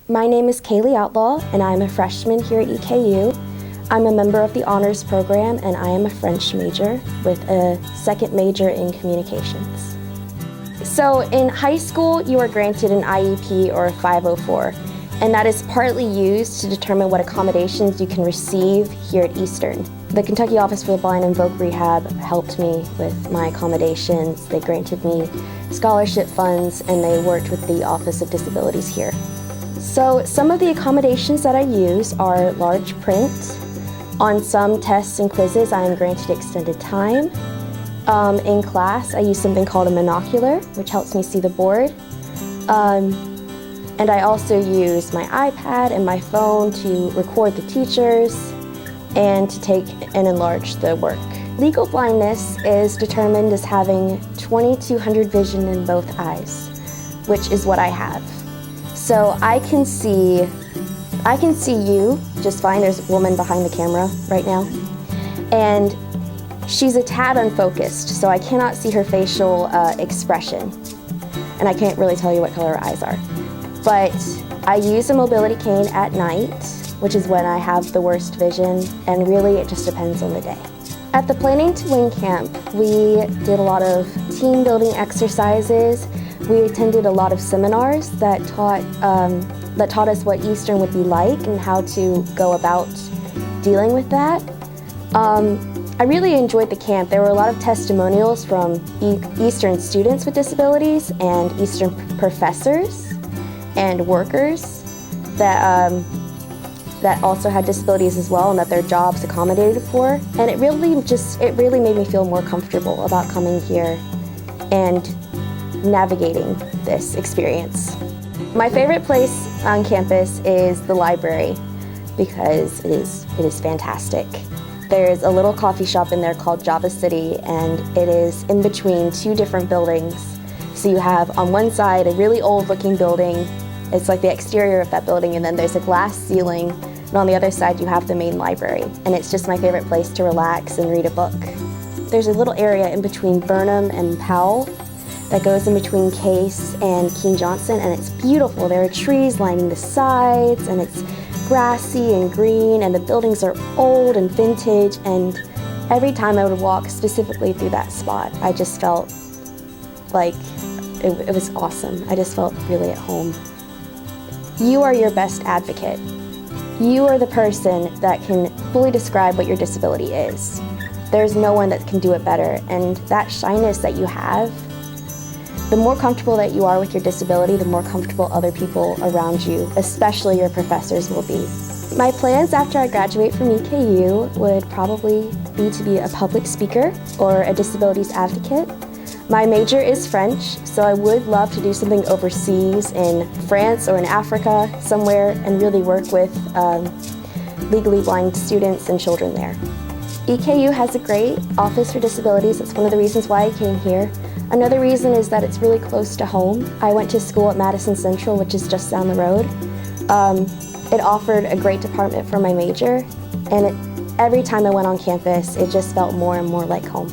My name is Kaley Outlaw, and I'm a freshman here at EKU. I'm a member of the honors program, and I am a French major with a second major in communications. So in high school, you are granted an IEP or a 504, and that is partly used to determine what accommodations you can receive here at Eastern. The Kentucky Office for the Blind and Voc Rehab helped me with my accommodations. They granted me scholarship funds, and they worked with the Office of Disabilities here. So some of the accommodations that I use are large print. On some tests and quizzes, I am granted extended time. In class, I use something called a monocular, which helps me see the board. And I also use my iPad and my phone to record the teachers and to take and enlarge the work. Legal blindness is determined as having 2200 vision in both eyes, which is what I have. So I can see you just fine. There's a woman behind the camera right now, and she's a tad unfocused, so I cannot see her facial expression, and I can't really tell you what color her eyes are. But I use a mobility cane at night, which is when I have the worst vision, and really it just depends on the day. At the Planning to Win camp, we did a lot of team building exercises. We attended a lot of seminars that taught us what Eastern would be like and how to go about dealing with that. I really enjoyed the camp. There were a lot of testimonials from Eastern students with disabilities and Eastern professors and workers that also had disabilities as well and that their jobs accommodated for. And it really made me feel more comfortable about coming here and navigating this experience. My favorite place on campus is the library because it is fantastic. There's a little coffee shop in there called Java City, and it is in between two different buildings. So you have on one side a really old looking building. It's like the exterior of that building, and then there's a glass ceiling, and on the other side you have the main library. And it's just my favorite place to relax and read a book. There's a little area in between Burnham and Powell that goes in between Case and Keene Johnson, and it's beautiful. There are trees lining the sides, and it's grassy and green, and the buildings are old and vintage, and every time I would walk specifically through that spot, I just felt like it was awesome. I just felt really at home. You are your best advocate. You are the person that can fully describe what your disability is. There's no one that can do it better, and that shyness that you have, the more comfortable that you are with your disability, the more comfortable other people around you, especially your professors, will be. My plans after I graduate from EKU would probably be to be a public speaker or a disabilities advocate. My major is French, so I would love to do something overseas in France or in Africa somewhere and really work with legally blind students and children there. EKU has a great Office for Disabilities. That's one of the reasons why I came here. Another reason is that it's really close to home. I went to school at Madison Central, which is just down the road. It offered a great department for my major, and every time I went on campus, it just felt more and more like home.